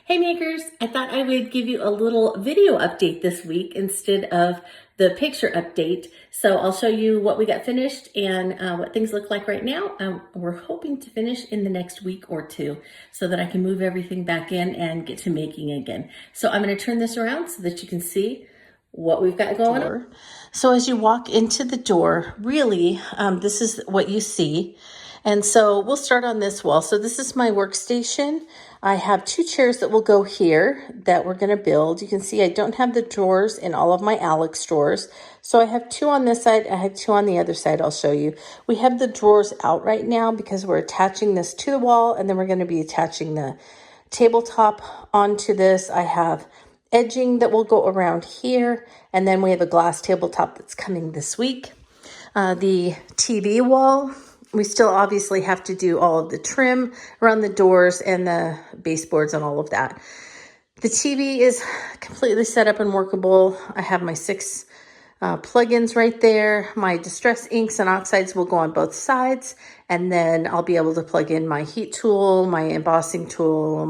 Hey makers, I thought I would give you a little video update this week instead of the picture update. So I'll show you what we got finished and what things look like right now. We're hoping to finish in the next week or two so that I can move everything back in and get to making again. So I'm going to turn this around so that you can see what we've got going on. So as you walk into the door, really, this is what you see. And so we'll start on this wall. So this is my workstation. I have two chairs that will go here that we're going to build. You can see I don't have the drawers in all of my Alex drawers. So I have two on this side. I have two on the other side. I'll show you. We have the drawers out right now because we're attaching this to the wall, and then we're going to be attaching the tabletop onto this. I have edging that will go around here, and then we have a glass tabletop that's coming this week. The TV wall, we still obviously have to do all of the trim around the doors and the baseboards and all of that. The TV is completely set up and workable. I have my 6 plugins right there. My distress inks and oxides will go on both sides, and then I'll be able to plug in my heat tool, my embossing tool,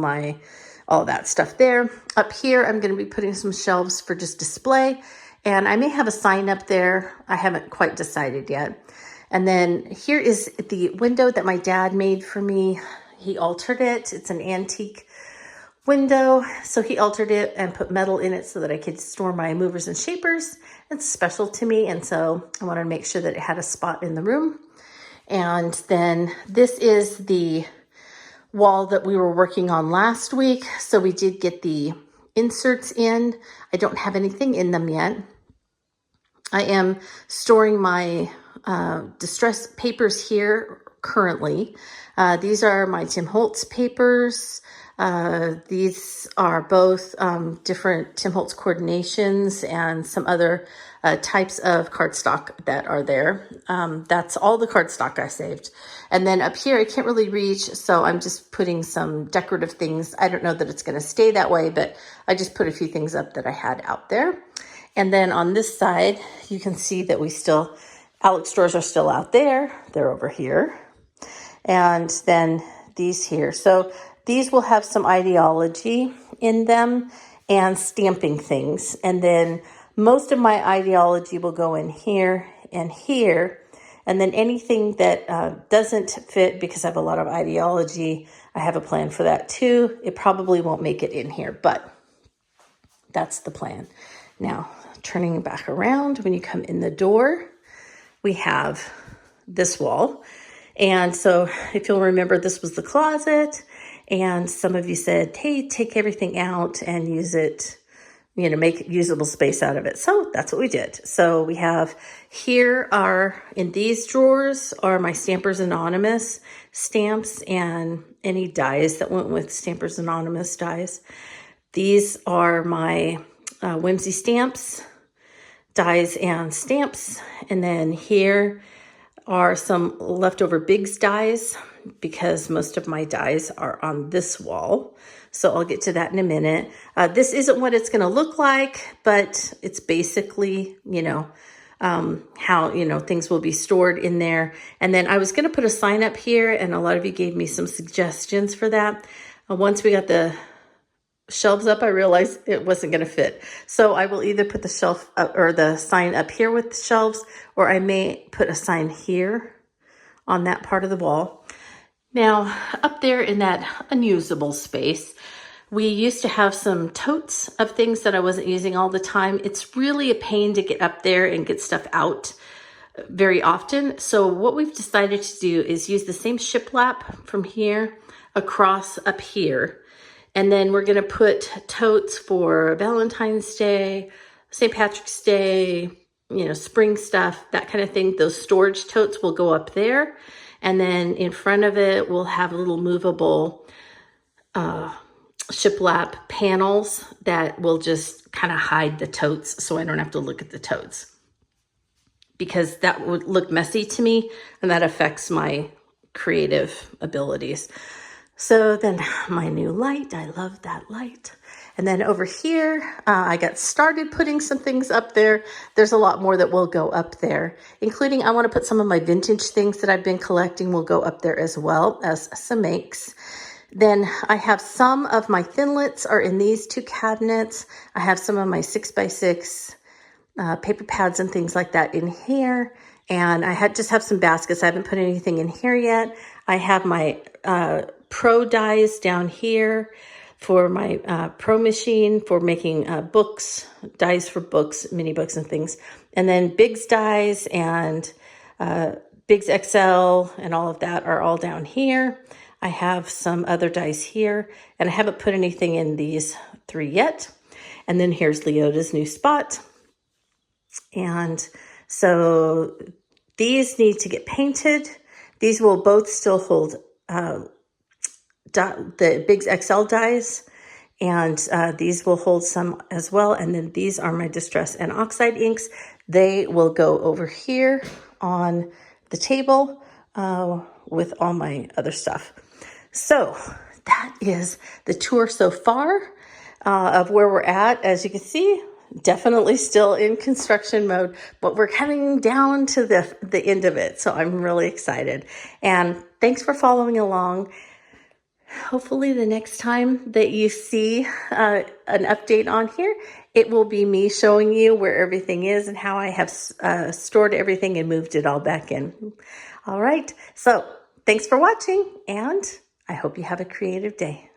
all that stuff there. Up here, I'm going to be putting some shelves for just display, and I may have a sign up there. I haven't quite decided yet. And then here is the window that my dad made for me. He altered it. It's an antique window. So he altered it and put metal in it so that I could store my movers and shapers. It's special to me. And so I wanted to make sure that it had a spot in the room. And then this is the wall that we were working on last week. So we did get the inserts in. I don't have anything in them yet. I am storing my distress papers here currently. These are my Tim Holtz papers. These are both different Tim Holtz coordinations and some other types of cardstock that are there. That's all the cardstock I saved. And then up here, I can't really reach, so I'm just putting some decorative things. I don't know that it's going to stay that way, but I just put a few things up that I had out there. And then on this side, you can see that Alex drawers are still out there. They're over here. And then these here. So these will have some ideology in them and stamping things. And then most of my ideology will go in here and here. And then anything that doesn't fit, because I have a lot of ideology, I have a plan for that too. It probably won't make it in here, but that's the plan. Now, turning back around, when you come in the door, we have this wall. And so if you'll remember, this was the closet. And some of you said, hey, take everything out and use it, make usable space out of it. So that's what we did. So we have in these drawers are my Stampers Anonymous stamps and any dies that went with Stampers Anonymous dies. These are my Whimsy stamps, dies and stamps. And then here are some leftover Biggs dies because most of my dies are on this wall. So I'll get to that in a minute. This isn't what it's going to look like, but it's basically, how, things will be stored in there. And then I was going to put a sign up here, and a lot of you gave me some suggestions for that. Once we got the shelves up, I realized it wasn't going to fit. So I will either put the shelf up, or the sign up here with the shelves, or I may put a sign here on that part of the wall. Now, up there in that unusable space, we used to have some totes of things that I wasn't using all the time. It's really a pain to get up there and get stuff out very often. So what we've decided to do is use the same shiplap from here across up here. And then we're going to put totes for Valentine's Day, St. Patrick's Day, spring stuff, that kind of thing. Those storage totes will go up there. And then in front of it, we'll have little movable shiplap panels that will just kind of hide the totes so I don't have to look at the totes, because that would look messy to me and that affects my creative abilities. So then my new light, I love that light. And then over here, I got started putting some things up there. There's a lot more that will go up there, including I want to put some of my vintage things that I've been collecting will go up there, as well as some makes. Then I have some of my Thinlits are in these two cabinets. I have some of my 6x6 paper pads and things like that in here. And I just have some baskets. I haven't put anything in here yet. I have my Pro dies down here for my Pro machine for making books, dies for books, mini books and things. And then Biggs dies and Biggs XL and all of that are all down here. I have some other dies here, and I haven't put anything in these three yet. And then here's Leota's new spot. And so these need to get painted. These will both still hold the Biggs XL dies, and these will hold some as well. And then these are my Distress and Oxide inks. They will go over here on the table with all my other stuff. So that is the tour so far of where we're at. As you can see, definitely still in construction mode, but we're coming down to the end of it. So I'm really excited. And thanks for following along. Hopefully the next time that you see an update on here, it will be me showing you where everything is and how I have stored everything and moved it all back in. All right. So thanks for watching, and I hope you have a creative day.